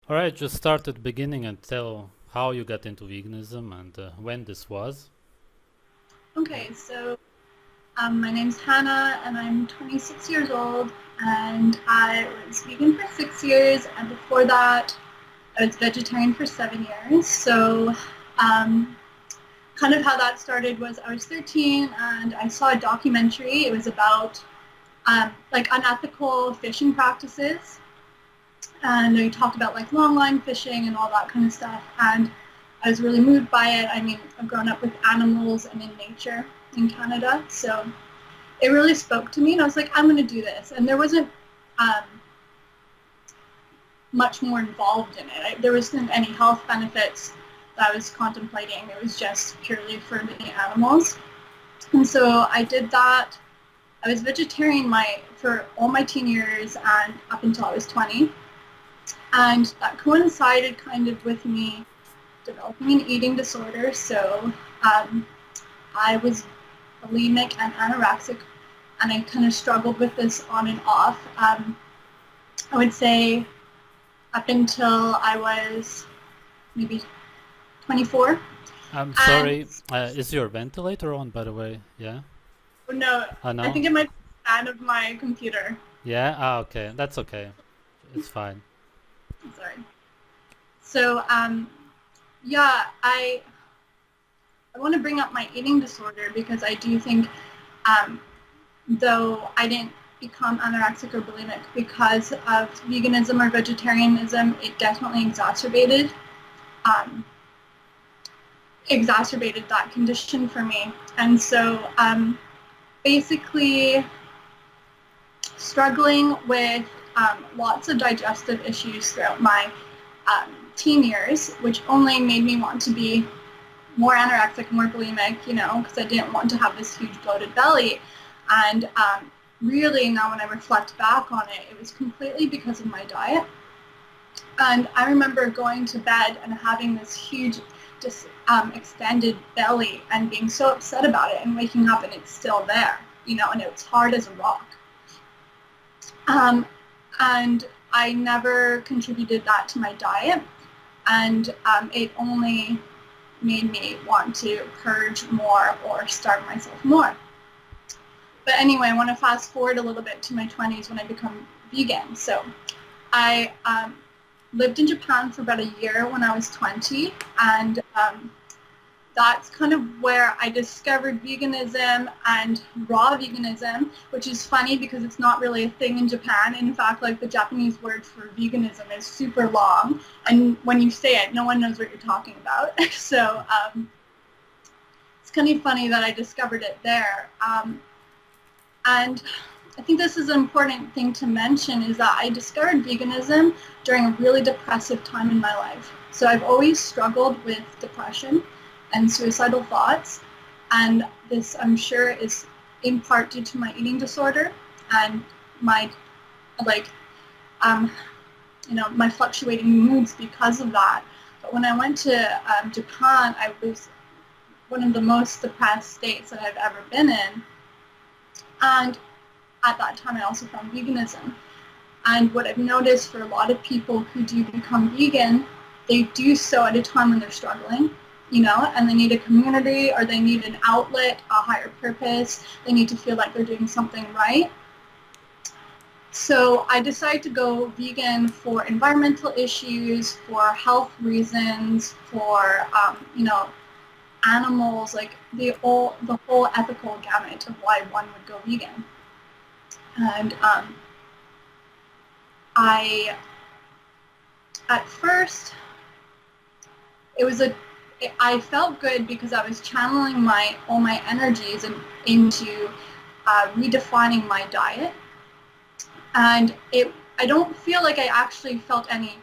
All right, just start at the beginning and tell how you got into veganism and when this was. Okay, so my name's Hannah and I'm 26 years old and I was vegan for 6 years and before that I was vegetarian for 7 years. So um, kind of how that started was I was 13 and I saw a documentary. It was about like unethical fishing practices and they talked about like long line fishing and all that kind of stuff. And I was really moved by it. I mean, I've grown up with animals and in nature in Canada, so it really spoke to me and I was like, I'm going to do this. And there wasn't um, much more involved in it. There wasn't any health benefits that I was contemplating. It was just purely for the animals. And so I did that. I was vegetarian for all my teen years and up until I was 20. And that coincided kind of with me developing an eating disorder. So um, I was bulimic and anorexic, and I kind of struggled with this on and off. I would say up until I was maybe 24. I'm And sorry, is your ventilator on, by the way? Yeah? oh no, I No? think it might be the fan of my computer. Yeah? Ah, okay. That's okay. It's fine. Sorry. So yeah, I want to bring up my eating disorder because I do think um, though I didn't become anorexic or bulimic because of veganism or vegetarianism, it definitely um, exacerbated that condition for me. And so basically struggling with lots of digestive issues throughout my teen years, which only made me want to be more anorexic, more bulimic, because I didn't want to have this huge bloated belly. And really now when I reflect back on it, it was completely because of my diet. And I remember going to bed and having this huge, just extended belly and being so upset about it and waking up and it's still there, and it's hard as a rock. Um, and I never contributed that to my diet. And it only made me want to purge more or starve myself more. But anyway, I want to fast forward a little bit to my 20s when I become vegan. So I lived in Japan for about a year when I was 20, and that's kind of where I discovered veganism and raw veganism, which is funny because it's not really a thing in Japan. In fact, like the Japanese word for veganism is super long, and when you say it, no one knows what you're talking about. So it's kind of funny that I discovered it there. And I think this is an important thing to mention is that I discovered veganism during a really depressive time in my life. So I've always struggled with depression and suicidal thoughts. And this, I'm sure, is in part due to my eating disorder and my, like, um, my fluctuating moods because of that. But when I went to Japan, I was one of the most depressed states that I've ever been in. And at that time, I also found veganism. And what I've noticed for a lot of people who do become vegan, they do so at a time when they're struggling, and they need a community or they need an outlet, a higher purpose. They need to feel like they're doing something right. So I decided to go vegan for environmental issues, for health reasons, for, animals, like the whole ethical gamut of why one would go vegan. And I, at first, it was a, I felt good because I was channeling all my energies into redefining my diet. And I don't feel like I actually felt any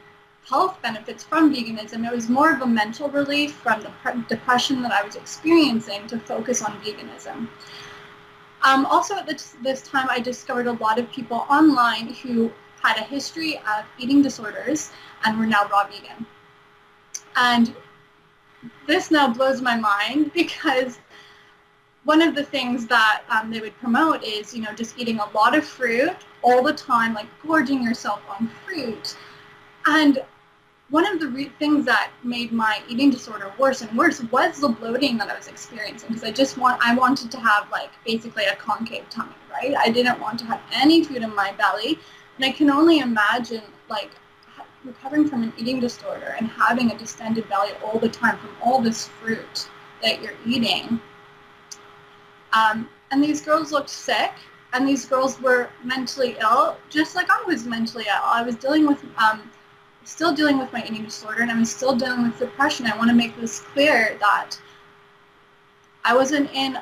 health benefits from veganism. It was more of a mental relief from the depression that I was experiencing to focus on veganism. Also, at this time, I discovered a lot of people online who had a history of eating disorders and were now raw vegan. And this now blows my mind because one of the things that they would promote is, just eating a lot of fruit all the time, like gorging yourself on fruit. And one of the things that made my eating disorder worse and worse was the bloating that I was experiencing, because I wanted to have like basically a concave tummy, right? I didn't want to have any food in my belly, and I can only imagine like recovering from an eating disorder and having a distended belly all the time from all this fruit that you're eating. And these girls looked sick, and these girls were mentally ill, just like I was mentally ill. I was still dealing with my eating disorder, and I was still dealing with depression. I want to make this clear that I wasn't in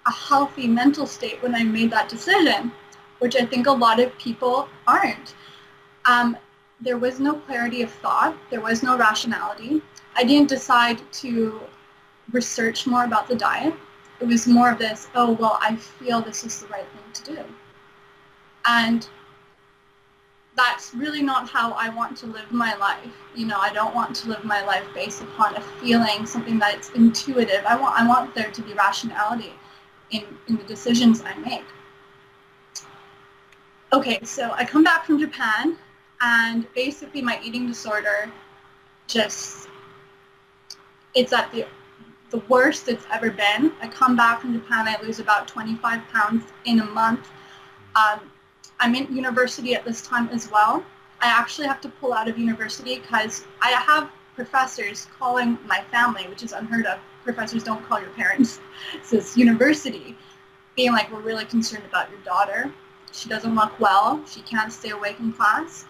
a healthy mental state when I made that decision, which I think a lot of people aren't. There was no clarity of thought. There was no rationality. I didn't decide to research more about the diet. It was more of this, oh, well, I feel this is the right thing to do. And that's really not how I want to live my life. You know, I don't want to live my life based upon a feeling, something that's intuitive. I want there to be rationality in the decisions I make. Okay, so I come back from Japan, and basically my eating disorder it's at the worst it's ever been. I come back from Japan, I lose about 25 pounds in a month. I'm in university at this time as well. I actually have to pull out of university because I have professors calling my family, which is unheard of. Professors don't call your parents. So it's university, being like, we're really concerned about your daughter. She doesn't look well. She can't stay awake in class.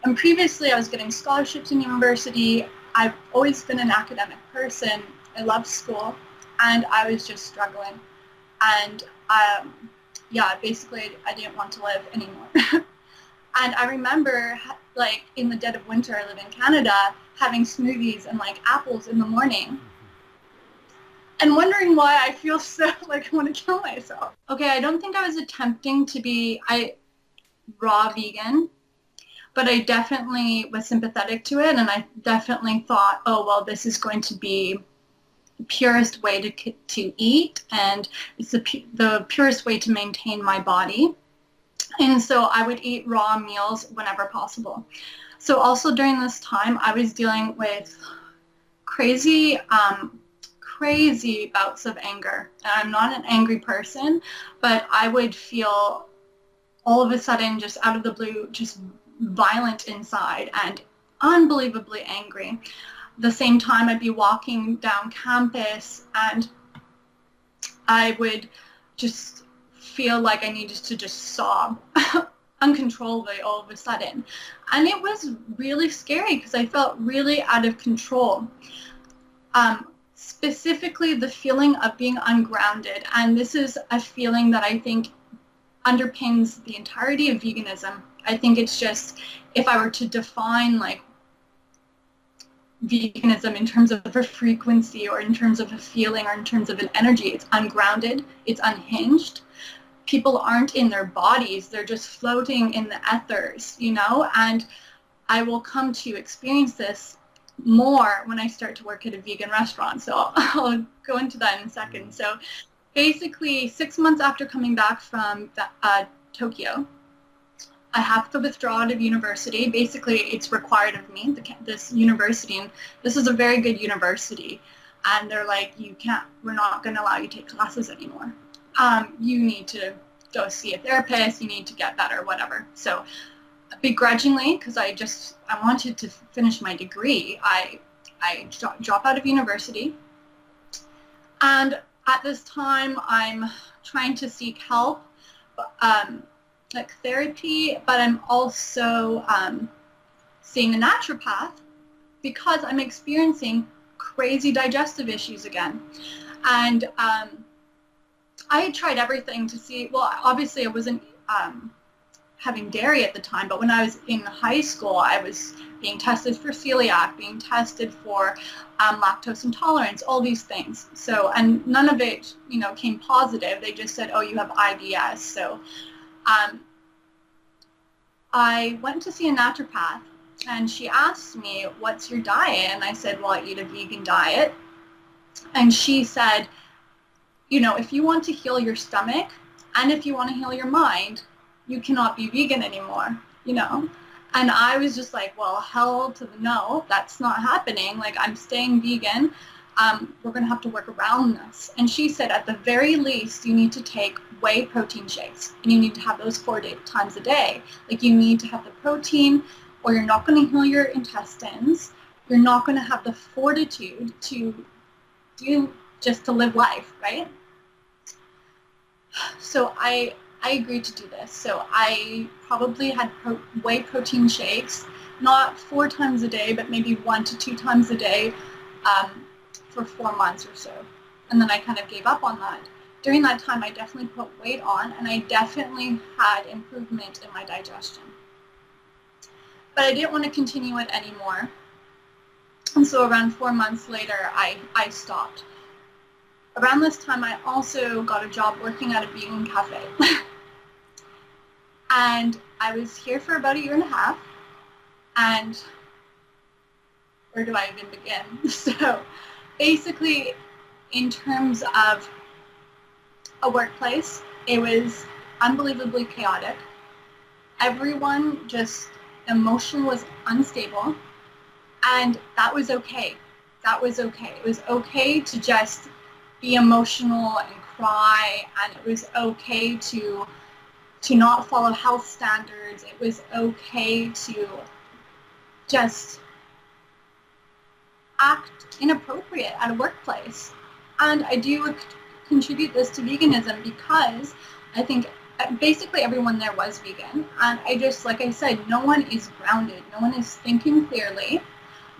And previously I was getting scholarships in university. I've always been an academic person. I loved school, and I was just struggling. And basically I didn't want to live anymore. And I remember, like, in the dead of winter, I live in Canada, having smoothies and like apples in the morning and wondering why I feel so like I want to kill myself. Okay, I don't think I was attempting to be raw vegan, but I definitely was sympathetic to it, and I definitely thought, oh, well, this is going to be the purest way to eat, and it's the purest way to maintain my body. And so I would eat raw meals whenever possible. So also during this time, I was dealing with crazy bouts of anger. And I'm not an angry person, but I would feel all of a sudden, just out of the blue, just violent inside and unbelievably angry. The same time, I'd be walking down campus and I would just feel like I needed to just sob uncontrollably all of a sudden. And it was really scary because I felt really out of control. Specifically, the feeling of being ungrounded. And this is a feeling that I think underpins the entirety of veganism. I think it's just, if I were to define like veganism in terms of a frequency or in terms of a feeling or in terms of an energy, it's ungrounded, it's unhinged. People aren't in their bodies, they're just floating in the ethers, you know? And I will come to experience this more when I start to work at a vegan restaurant. So I'll go into that in a second. So basically 6 months after coming back from Tokyo, I have to withdraw out of university. Basically, it's required of me, this university, and this is a very good university. And they're like, we're not going to allow you to take classes anymore. You need to go see a therapist, you need to get better, whatever. So begrudgingly, because I wanted to finish my degree, I drop out of university. And at this time, I'm trying to seek help, like therapy, but I'm also seeing a naturopath because I'm experiencing crazy digestive issues again. And I had tried everything to see, well, obviously I wasn't having dairy at the time, but when I was in high school, I was being tested for celiac, being tested for lactose intolerance, all these things. So, and none of it, came positive. They just said, oh, you have IBS. So I went to see a naturopath, and she asked me, what's your diet? And I said, well, I eat a vegan diet. And she said, if you want to heal your stomach and if you want to heal your mind, you cannot be vegan anymore, And I was just like, well, hell to the no, that's not happening. Like, I'm staying vegan. We're going to have to work around this. And she said, at the very least, you need to take whey protein shakes, and you need to have those 4 times a day. Like, you need to have the protein, or you're not going to heal your intestines. You're not going to have the fortitude to do just to live life, right? So I agreed to do this. So I probably had whey protein shakes, not 4 times a day, but maybe 1 to 2 times a day for 4 months or so. And then I kind of gave up on that. During that time, I definitely put weight on, and I definitely had improvement in my digestion. But I didn't want to continue it anymore. And so around 4 months later, I stopped. Around this time, I also got a job working at a vegan cafe. And I was here for about 1.5 years. And where do I even begin? So basically, in terms of a workplace, it was unbelievably chaotic. Everyone just emotion was unstable. And that was okay. That was okay. It was okay to just be emotional and cry, and it was okay to not follow health standards. It was okay to just act inappropriate at a workplace. And I do contribute this to veganism because I think basically everyone there was vegan. And I just, like I said, no one is grounded. No one is thinking clearly.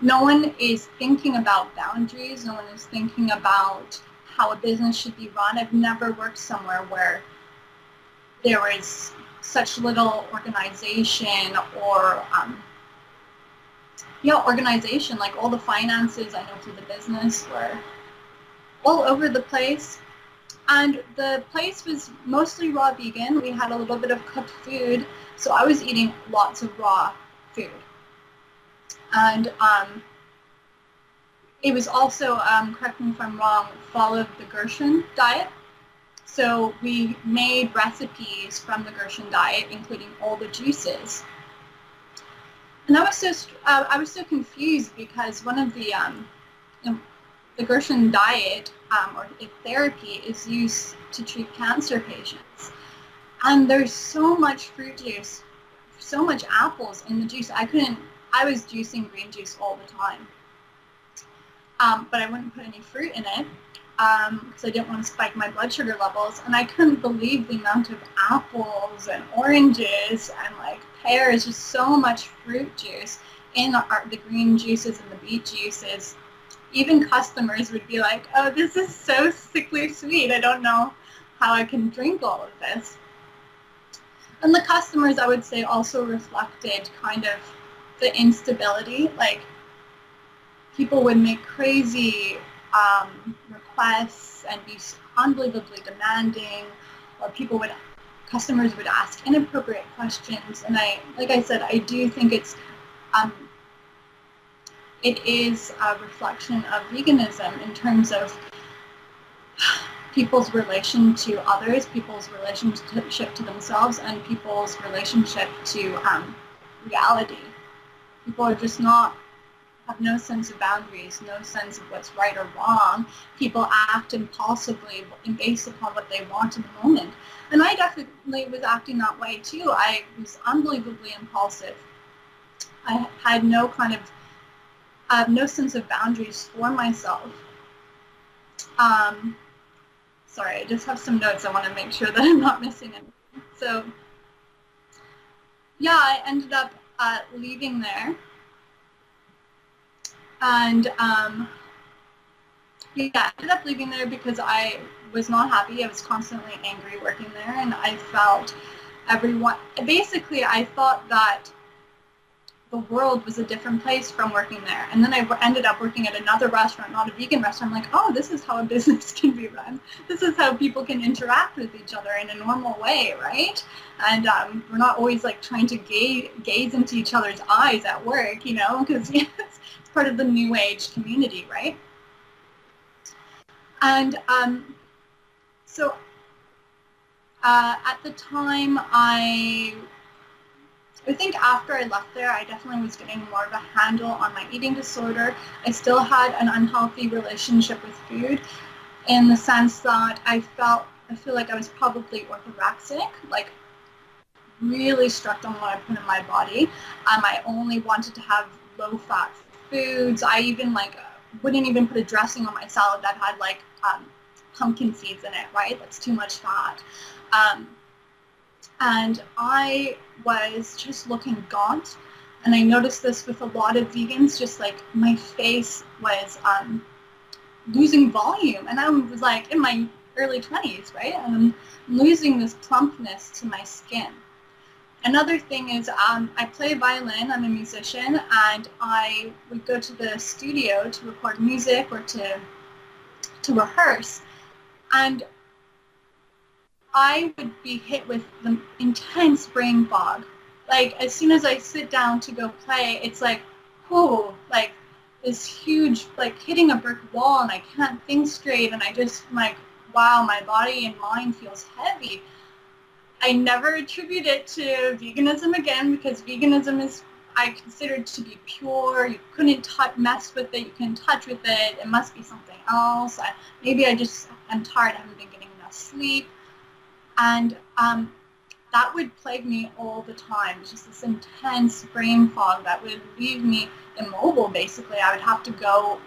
No one is thinking about boundaries. No one is thinking about how a business should be run. I've never worked somewhere where there was such little organization or organization. Like, all the finances I know through the business were all over the place. And the place was mostly raw vegan. We had a little bit of cooked food, so I was eating lots of raw food. And it was also, correct me if I'm wrong, followed the Gershon diet. So we made recipes from the Gershon diet, including all the juices. And I was so confused because one of the Gershon diet or therapy is used to treat cancer patients. And there's so much fruit juice, so much apples in the juice. I was juicing green juice all the time. But I wouldn't put any fruit in it because I didn't want to spike my blood sugar levels. And I couldn't believe the amount of apples and oranges and like pears, just so much fruit juice in the green juices and the beet juices. Even customers would be like, oh, this is so sickly sweet. I don't know how I can drink all of this. And the customers, I would say, also reflected kind of the instability. Like, people would make crazy requests and be unbelievably demanding, or customers would ask inappropriate questions. And like I said, I do think it is a reflection of veganism in terms of people's relation to others, people's relationship to themselves, and people's relationship to reality. People are just have no sense of boundaries, no sense of what's right or wrong. People act impulsively based upon what they want in the moment. And I definitely was acting that way too. I was unbelievably impulsive. I had no sense of boundaries for myself. Sorry, I just have some notes. I want to make sure that I'm not missing anything. So yeah, I ended up leaving there. And I ended up leaving there because I was not happy. I was constantly angry working there, and I felt basically I thought that the world was a different place from working there. And then I ended up working at another restaurant, not a vegan restaurant. I'm like, oh, this is how a business can be run. This is how people can interact with each other in a normal way, right? And we're not always like trying to gaze into each other's eyes at work, because it's part of the new age community, right? And so at the time, I think after I left there, I definitely was getting more of a handle on my eating disorder. I still had an unhealthy relationship with food in the sense that I feel like I was probably orthorexic, like really strict on what I put in my body. I only wanted to have low-fat foods. I even wouldn't even put a dressing on my salad that had pumpkin seeds in it, right? That's too much fat. And I was just looking gaunt. And I noticed this with a lot of vegans, just like my face was losing volume. And I was like in my early 20s, right? And I'm losing this plumpness to my skin. Another thing is I play violin, I'm a musician, and I would go to the studio to record music or to rehearse. And I would be hit with the intense brain fog. Like as soon as I sit down to go play, it's like, oh, like this huge, like hitting a brick wall, and I can't think straight, and I just like, wow, my body and mind feels heavy. I never attribute it to veganism again, because veganism is, I considered to be pure. You couldn't mess with it. You couldn't touch with it. It must be something else. Maybe I just am tired. I haven't been getting enough sleep. And that would plague me all the time. Just this intense brain fog that would leave me immobile, basically. I would have to go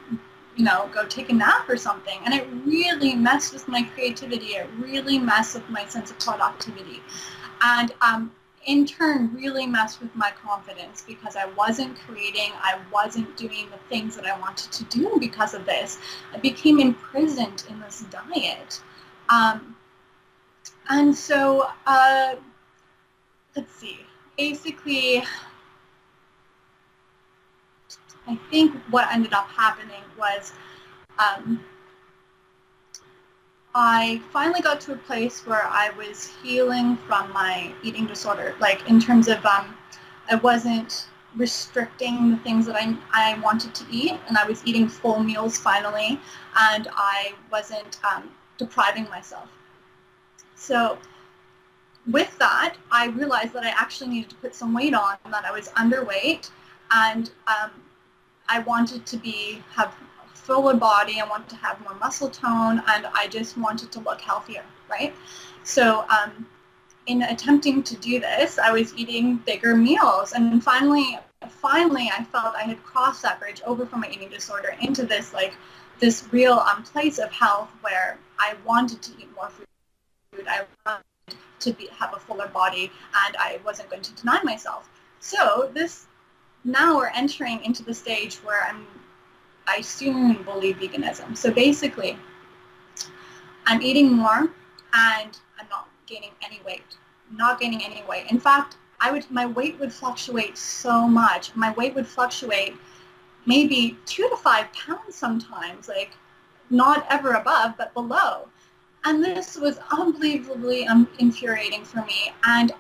take a nap or something. And it really messed with my creativity. It really messed with my sense of productivity. And in turn, really messed with my confidence, because I wasn't creating, I wasn't doing the things that I wanted to do because of this. I became imprisoned in this diet. And so, let's see, basically, I think what ended up happening was I finally got to a place where I was healing from my eating disorder, like in terms of I wasn't restricting the things that I wanted to eat, and I was eating full meals finally, and I wasn't depriving myself. So with that, I realized that I actually needed to put some weight on, and that I was underweight, and I wanted to have a fuller body. I wanted to have more muscle tone, and I just wanted to look healthier, right? So in attempting to do this, I was eating bigger meals, and finally I felt I had crossed that bridge over from my eating disorder into this real place of health where I wanted to eat more food. I wanted to have a fuller body, and I wasn't going to deny myself. So now we're entering into the stage where I soon believe veganism. So basically, I'm eating more, and I'm not gaining any weight. In fact, my weight would fluctuate so much. My weight would fluctuate maybe 2 to 5 pounds sometimes, like not ever above, but below. And this was unbelievably infuriating for me. And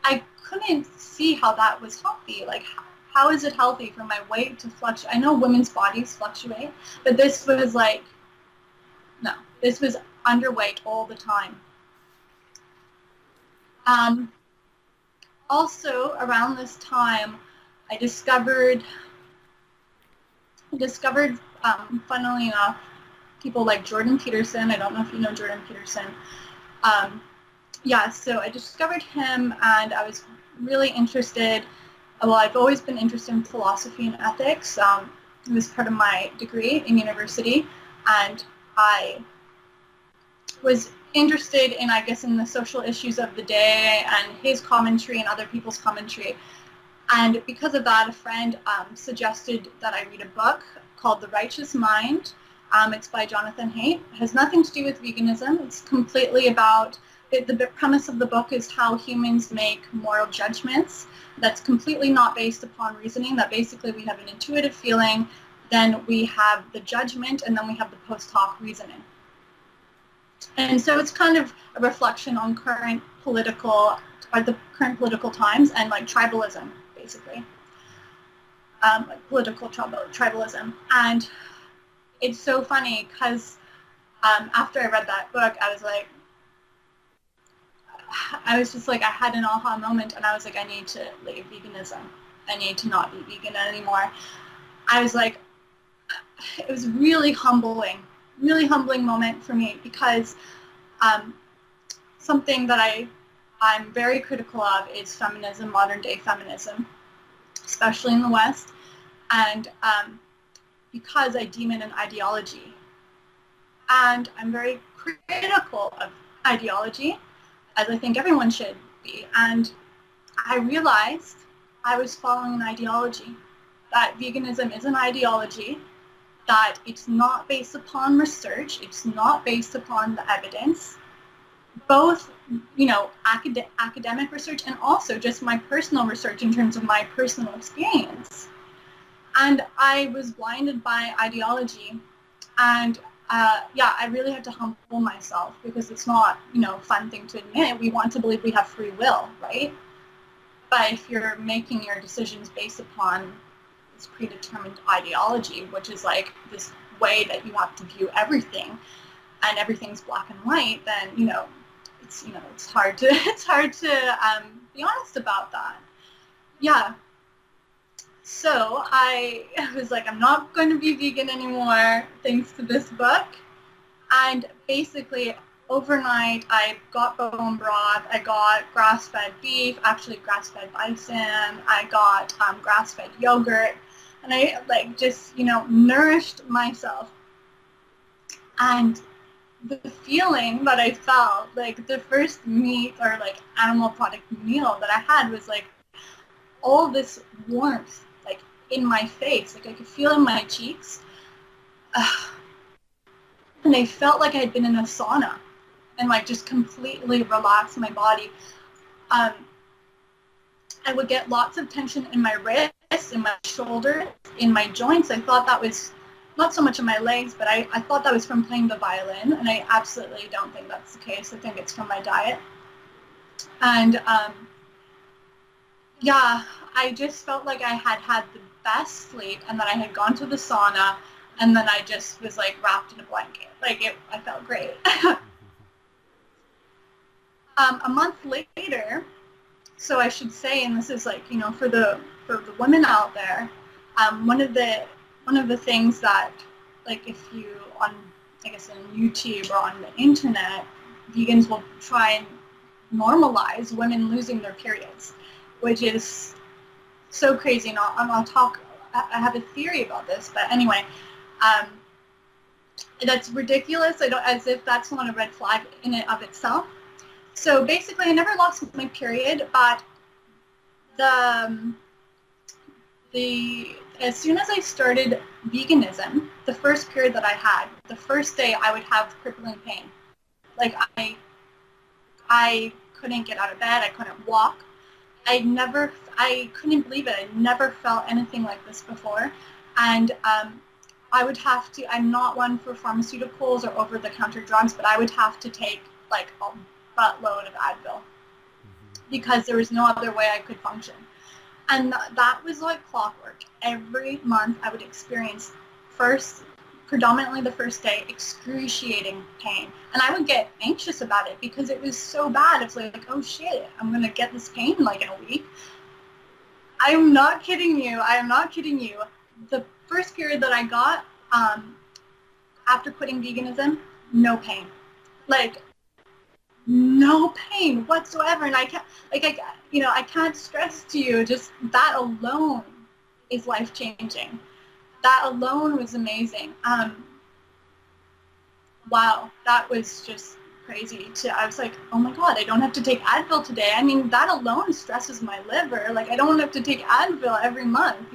I couldn't see how that was healthy. Like, how is it healthy for my weight to fluctuate? I know women's bodies fluctuate, but this was like, no, this was underweight all the time. Also, around this time, I discovered, funnily enough, people like Jordan Peterson. I don't know if you know Jordan Peterson. So I discovered him, and I was really interested. Well, I've always been interested in philosophy and ethics. It was part of my degree in university, and I was interested in, in the social issues of the day and his commentary and other people's commentary. And because of that, a friend suggested that I read a book called The Righteous Mind. It's by Jonathan Haidt. It has nothing to do with veganism. It's completely about, the premise of the book is how humans make moral judgments that's completely not based upon reasoning, that basically we have an intuitive feeling, then we have the judgment, and then we have the post hoc reasoning. And so it's kind of a reflection on the current political times and like tribalism, basically. Political tribalism. And it's so funny because after I read that book, I was like, I was just like, I had an aha moment, and I was like, I need to leave veganism. I need to not be vegan anymore. I was like, it was really humbling moment for me, because something that I'm very critical of is feminism, modern day feminism, especially in the West, and because I deem it an ideology. And I'm very critical of ideology, as I think everyone should be. And I realized I was following an ideology, that veganism is an ideology, that it's not based upon research, it's not based upon the evidence, both, academic research and also just my personal research in terms of my personal experience. And I was blinded by ideology, and I really had to humble myself, because it's not, a fun thing to admit. We want to believe we have free will, right? But if you're making your decisions based upon this predetermined ideology, which is like this way that you have to view everything, and everything's black and white, then it's hard to be honest about that. Yeah. So I was like, I'm not going to be vegan anymore, thanks to this book. And basically, overnight, I got bone broth, I got grass-fed beef, actually grass-fed bison, I got grass-fed yogurt, and I just nourished myself. And the feeling that I felt, like the first meat or animal product meal that I had, was like all this warmth in my face, I could feel in my cheeks. And I felt like I had been in a sauna, and just completely relaxed my body. I would get lots of tension in my wrists, in my shoulders, in my joints. I thought that was not so much in my legs, but I thought that was from playing the violin, and I absolutely don't think that's the case. I think it's from my diet. And I just felt like I had the best sleep, and that I had gone to the sauna, and then I just was wrapped in a blanket. I felt great. A month later, so I should say, and this is for the women out there, one of the things that if you on YouTube or on the internet, vegans will try and normalize women losing their periods, which is so crazy. And I'll talk. I have a theory about this, but anyway, that's ridiculous. As if that's not a red flag in and of itself. So basically, I never lost my period, but as soon as I started veganism, the first period that I had, the first day I would have crippling pain. I couldn't get out of bed. I couldn't walk. I couldn't believe it. I never felt anything like this before. And I would have to, I'm not one for pharmaceuticals or over-the-counter drugs, but I would have to take a buttload of Advil, because there was no other way I could function. And that was like clockwork. Every month I would experience, predominantly the first day, excruciating pain. And I would get anxious about it because it was so bad. It's like, oh shit, I'm going to get this pain in a week. I am not kidding you. The first period that I got after quitting veganism, no pain. No pain whatsoever. And I can't stress to you, just that alone is life-changing. That alone was amazing. Wow, that was just crazy. I was like, oh my God, I don't have to take Advil today. I mean, that alone stresses my liver. I don't have to take Advil every month,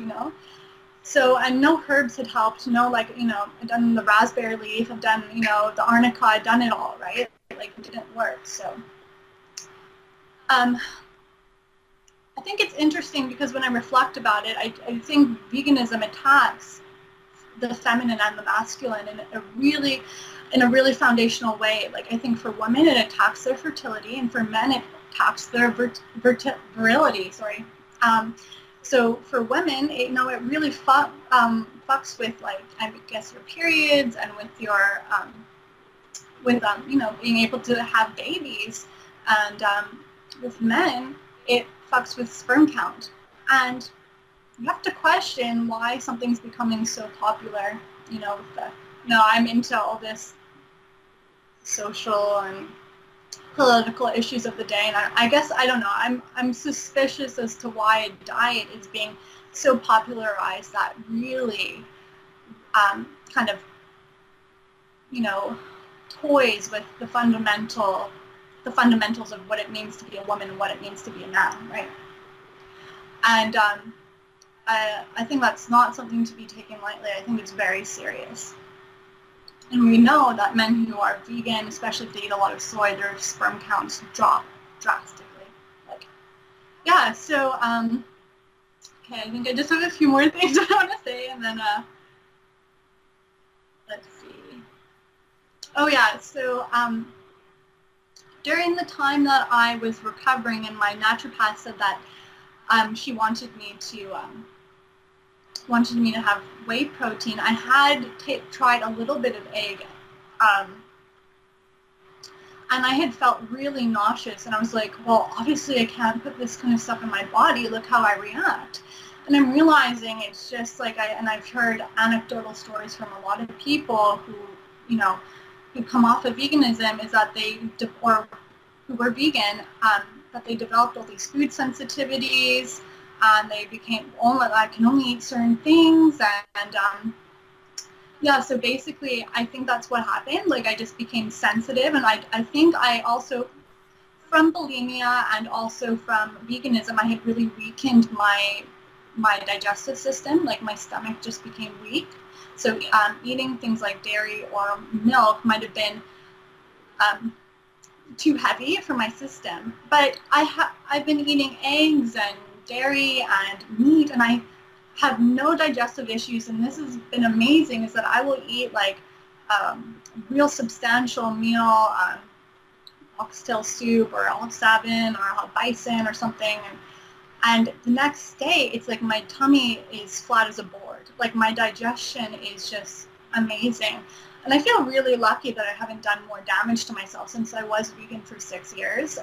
So, and no herbs had helped. I've done the raspberry leaf, I've done, the arnica, I've done it all, right? It didn't work. So, I think it's interesting because when I reflect about it, I think veganism attacks the feminine and the masculine in a really foundational way. I think for women it attacks their fertility, and for men it attacks their virility. So for women, it really fucks with I guess your periods and with your being able to have babies. And with men, it fucks with sperm count. And you have to question why something's becoming so popular, with the, I'm into all this social and political issues of the day, and I guess, I don't know, I'm suspicious as to why a diet is being so popularized that really kind of, toys with the fundamentals of what it means to be a woman and what it means to be a man, right? And I think that's not something to be taken lightly. I think it's very serious. And we know that men who are vegan, especially if they eat a lot of soy, their sperm counts drop drastically. So, okay, I think I just have a few more things I want to say, and then, let's see. Oh yeah, so during the time that I was recovering, and my naturopath said that she wanted me to have whey protein, I had tried a little bit of egg, and I had felt really nauseous, and I was like, well, obviously I can't put this kind of stuff in my body, look how I react. And I'm realizing it's just like, I've heard anecdotal stories from a lot of people who, who come off of veganism, is that or who were vegan, that they developed all these food sensitivities, and they became, I can only eat certain things, and so basically I think that's what happened. Like, I just became sensitive, and I think I also, from bulimia and also from veganism, I had really weakened my digestive system. Like, my stomach just became weak. So eating things like dairy or milk might have been too heavy for my system. But I've been eating eggs and dairy and meat, and I have no digestive issues. And this has been amazing, is that I will eat like real substantial meal, oxtail soup or L7 or bison or something, and the next day it's like my tummy is flat as a board. Like, my digestion is just amazing. And I feel really lucky that I haven't done more damage to myself since I was vegan for 6 years,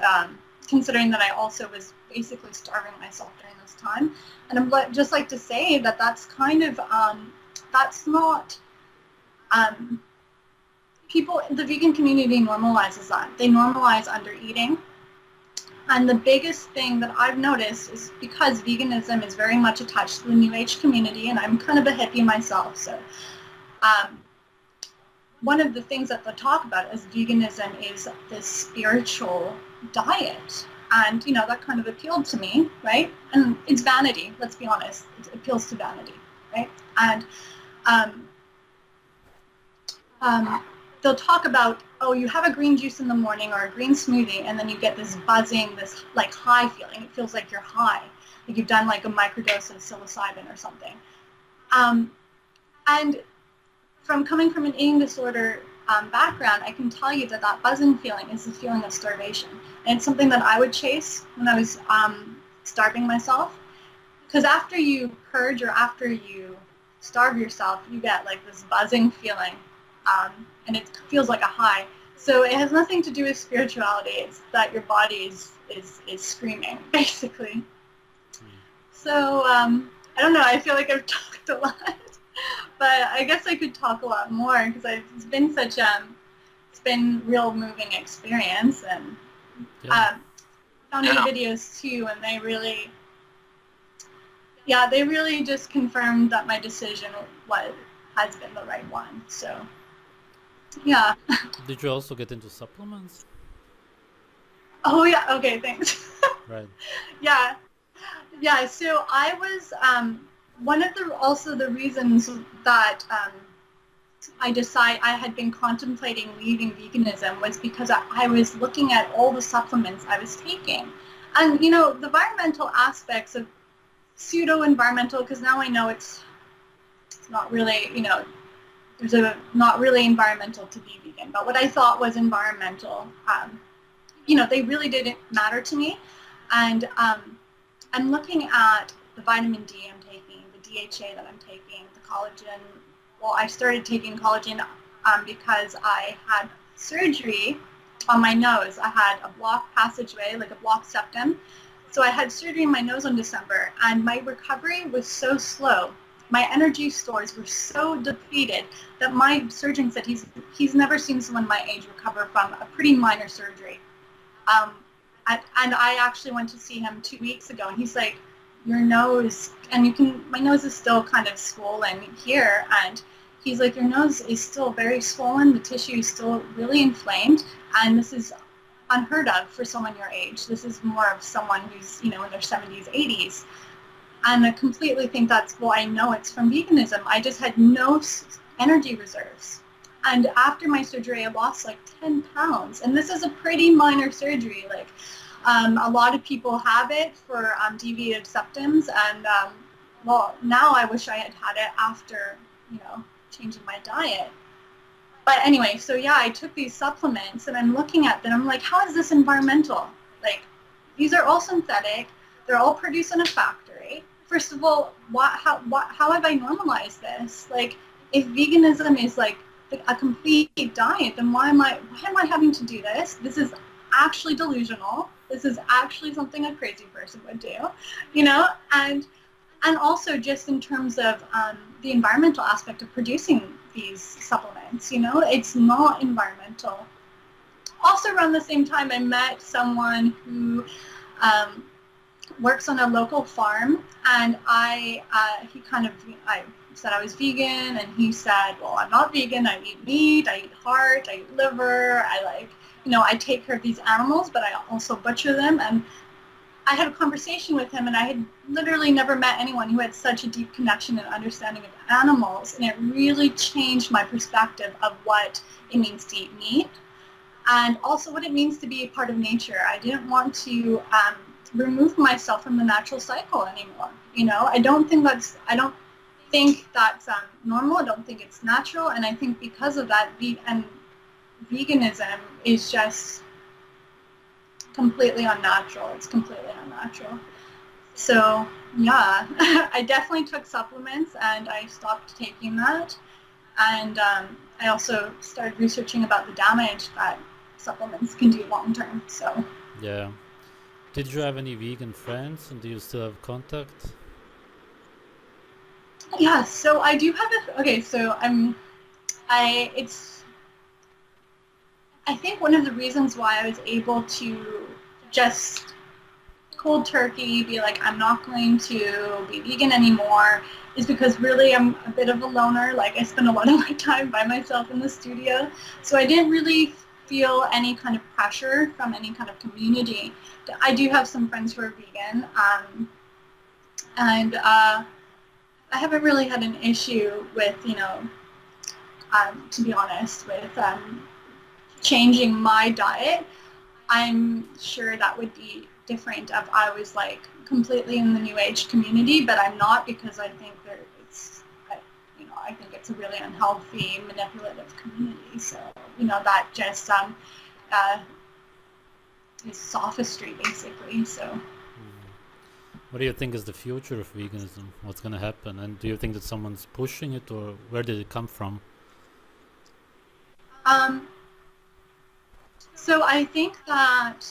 considering that I also was basically starving myself during this time. And I'm just like to say that that's kind of, that's not, people, the vegan community normalizes that. They normalize under eating. And the biggest thing that I've noticed is, because veganism is very much attached to the New Age community, and I'm kind of a hippie myself, so one of the things that they talk about as veganism is this spiritual diet. And, that kind of appealed to me, right? And it's vanity, let's be honest. It appeals to vanity, right? And they'll talk about, oh, you have a green juice in the morning or a green smoothie, and then you get this buzzing, this like high feeling. It feels like you're high, like you've done like a microdose of psilocybin or something. And from coming from an eating disorder background, I can tell you that that buzzing feeling is the feeling of starvation. And it's something that I would chase when I was starving myself. Because after you purge or after you starve yourself, you get like this buzzing feeling. And it feels like a high. So it has nothing to do with spirituality. It's that your body is screaming, basically. So I don't know. I feel like I've talked a lot, but I guess I could talk a lot more, because it's been such it's been real moving experience, and found new videos too, and they really just confirmed that my decision has been the right one. So. Yeah. Did you also get into supplements? Oh yeah. Okay. Thanks. Right. Yeah. So I was one of the reasons that I had been contemplating leaving veganism was because I was looking at all the supplements I was taking, and the environmental aspects of pseudo-environmental, because now I know it's not really, there's not really environmental to be vegan, but what I thought was environmental, they really didn't matter to me. And I'm looking at the vitamin D I'm taking, the DHA that I'm taking, the collagen. Well, I started taking collagen because I had surgery on my nose. I had a blocked passageway, like a blocked septum. So I had surgery in my nose in December, and my recovery was so slow. My energy stores were so depleted that my surgeon said he's never seen someone my age recover from a pretty minor surgery. Um, and I actually went to see him 2 weeks ago, and he's like, your nose, and my nose is still kind of swollen here, and he's like, your nose is still very swollen, the tissue is still really inflamed, and this is unheard of for someone your age. This is more of someone who's, in their 70s, 80s. And I completely think I know it's from veganism. I just had no energy reserves. And after my surgery, I lost like 10 pounds. And this is a pretty minor surgery. Like, a lot of people have it for deviated septums. And, now I wish I had had it after, changing my diet. But anyway, so yeah, I took these supplements, and I'm looking at them. I'm like, how is this environmental? Like, these are all synthetic. They're all produced in a factory. First of all, how have I normalized this? Like, if veganism is like a complete diet, then why am I having to do this? This is actually delusional. This is actually something a crazy person would do, and also just in terms of the environmental aspect of producing these supplements, it's not environmental. Also around the same time, I met someone who works on a local farm, and I said I was vegan, and he said, well, I'm not vegan, I eat meat, I eat heart, I eat liver, I take care of these animals, but I also butcher them. And I had a conversation with him, and I had literally never met anyone who had such a deep connection and understanding of animals, and it really changed my perspective of what it means to eat meat, and also what it means to be a part of nature. I didn't want to remove myself from the natural cycle anymore. I don't think that's normal. I don't think it's natural, and I think because of that, veganism is just completely unnatural. It's completely unnatural. So yeah, I definitely took supplements, and I stopped taking that. And I also started researching about the damage that supplements can do long term. So Yeah. Did you have any vegan friends, and do you still have contact? yeah, so I do have so I think one of the reasons why I was able to just cold turkey be like, I'm not going to be vegan anymore, is because really I'm a bit of a loner. Like, I spend a lot of my time by myself in the studio, so I didn't really feel any kind of pressure from any kind of community. I do have some friends who are vegan, and I haven't really had an issue with, to be honest, with changing my diet. I'm sure that would be different if I was like completely in the New Age community, but I'm not, because I think I think it's a really unhealthy, manipulative community. So, that just is sophistry, basically. So. What do you think is the future of veganism? What's going to happen? And do you think that someone's pushing it, or where did it come from? So I think that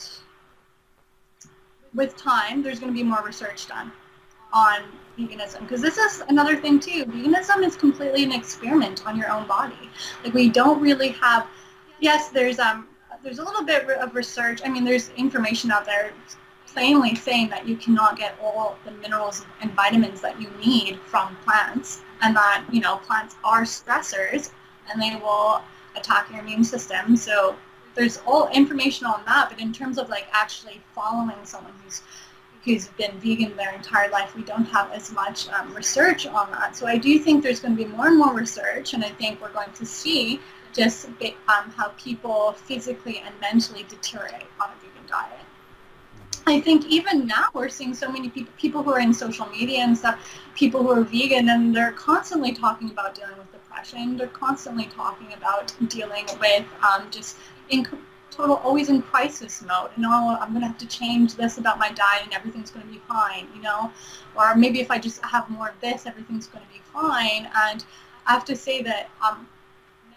with time, there's going to be more research done on veganism, because this is another thing too. Veganism is completely an experiment on your own body. Like, we don't really have. Yes, there's a little bit of research. I mean, there's information out there plainly saying that you cannot get all the minerals and vitamins that you need from plants, and that plants are stressors and they will attack your immune system. So there's all information on that, but in terms of like actually following someone who's been vegan their entire life, we don't have as much research on that. So I do think there's going to be more and more research, and I think we're going to see just how people physically and mentally deteriorate on a vegan diet. I think even now we're seeing so many people who are in social media and stuff, people who are vegan, and they're constantly talking about dealing with depression. They're constantly talking about dealing with just always in crisis mode. I'm going to have to change this about my diet and everything's going to be fine, or maybe if I just have more of this, everything's going to be fine. And I have to say that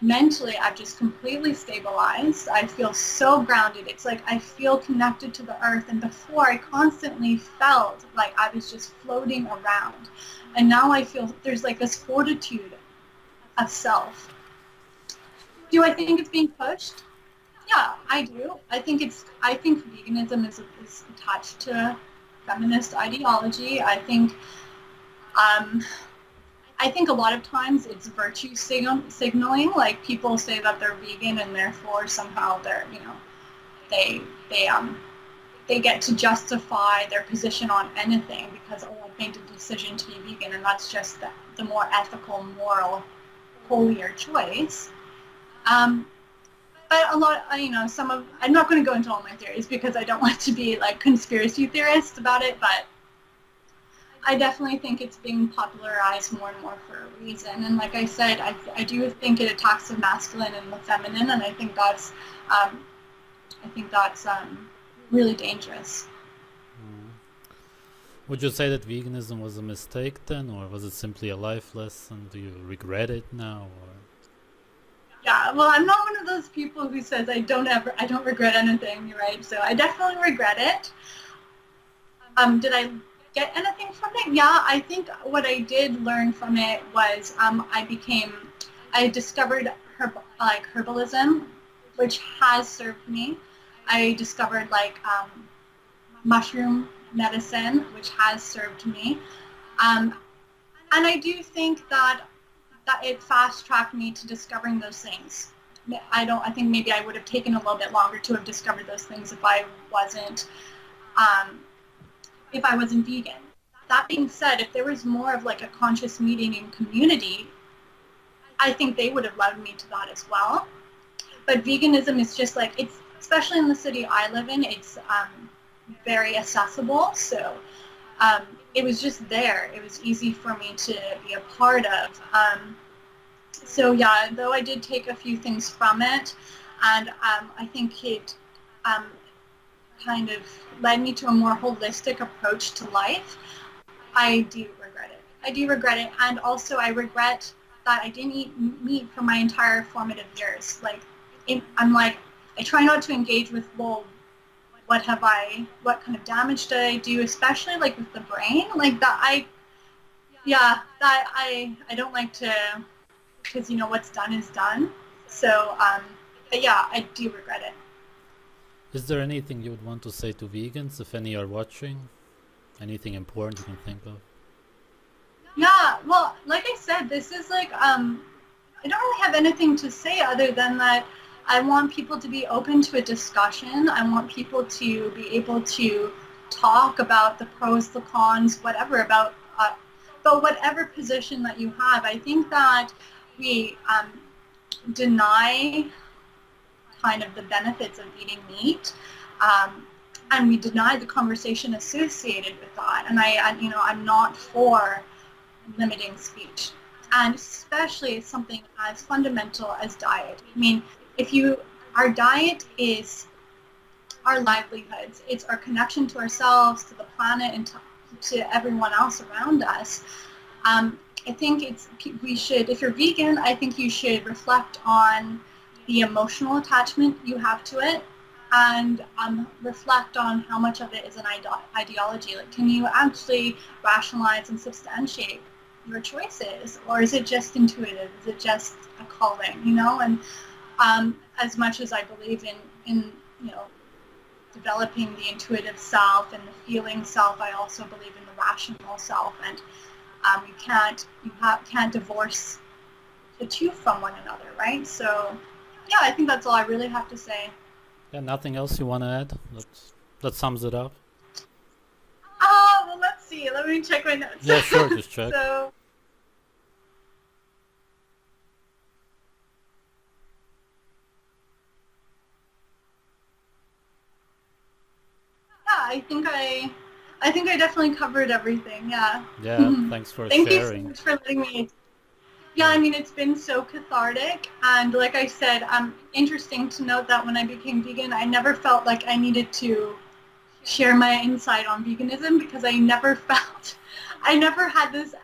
mentally I've just completely stabilized. I feel so grounded. It's like I feel connected to the earth, and before I constantly felt like I was just floating around, and now I feel there's like this fortitude of self. Do I think it's being pushed? Yeah, I do. I think veganism is attached to feminist ideology. Um, I think a lot of times it's virtue signaling. Like people say that they're vegan and therefore somehow they're, they they um they get to justify their position on anything because, oh, I've made the decision to be vegan, and that's just the more ethical, moral, holier choice. Um, but a lot, I'm not going to go into all my theories because I don't want to be like conspiracy theorist about it, but I definitely think it's being popularized more and more for a reason. And like I said, I do think it attacks the masculine and the feminine, and um, I think that's really dangerous. Mm. Would you say that veganism was a mistake then, or was it simply a life lesson? Do you regret it now? Or Yeah, well, I'm not one of those people who says I don't regret anything, right? So I definitely regret it. Did I get anything from it? Yeah, I think what I did learn from it was I discovered herbalism, which has served me. I discovered mushroom medicine, which has served me. Um, and I do think that it fast tracked me to discovering those things. I think maybe I would have taken a little bit longer to have discovered those things um, if I wasn't vegan. That being said, if there was more of like a conscious meeting in community, I think they would have led me to that as well. But veganism is just like, it's, especially in the city I live in, it's very accessible. So it was just there. It was easy for me to be a part of. So yeah, though I did take a few things from it, and I think it kind of led me to a more holistic approach to life. I do regret it. I do regret it, and also I regret that I didn't eat meat for my entire formative years. I try not to engage with, well, what kind of damage did I do, especially like with the brain, like that I don't like to, because what's done is done. So, but yeah, I do regret it. is there anything you would want to say to vegans, if any are watching? Anything important you can think of? Yeah, well, like I said, this is like, I don't really have anything to say other than that I want people to be open to a discussion. I want people to be able to talk about the pros, the cons, whatever, about whatever position that you have. I think that we deny kind of the benefits of eating meat, and we deny the conversation associated with that. And I'm not for limiting speech, and especially something as fundamental as diet. I mean, our diet is our livelihoods. It's our connection to ourselves, to the planet, and to everyone else around us. I think if you're vegan, I think you should reflect on the emotional attachment you have to it, and reflect on how much of it is an ideology. Like, can you actually rationalize and substantiate your choices, or is it just intuitive? Is it just a calling? And as much as I believe in developing the intuitive self and the feeling self, I also believe in the rational self, and you can't divorce the two from one another, right? So yeah, I think that's all I really have to say. Yeah, nothing else you want to add? That sums it up. Well, let's see. Let me check my notes. Yeah, sure, just check. So, yeah, I think I definitely covered everything. Yeah. Yeah, thanks for Thank you so sharing. much for letting me. Yeah, I mean, it's been so cathartic, and like I said, interesting to note that when I became vegan, I never felt like I needed to share my insight on veganism, because I never had this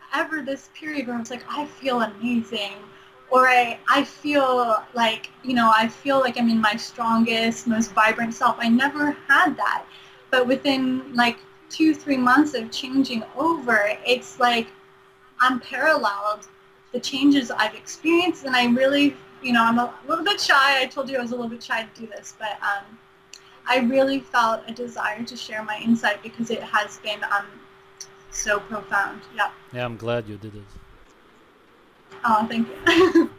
period where I was like, I feel amazing, or I feel like, I feel like I'm in my strongest, most vibrant self. I never had that. But within like 2-3 months of changing over, it's like unparalleled, the changes I've experienced. And I really, I'm a little bit shy. I told you I was a little bit shy to do this, but I really felt a desire to share my insight because it has been so profound. Yeah. Yeah, I'm glad you did it. Oh, thank you.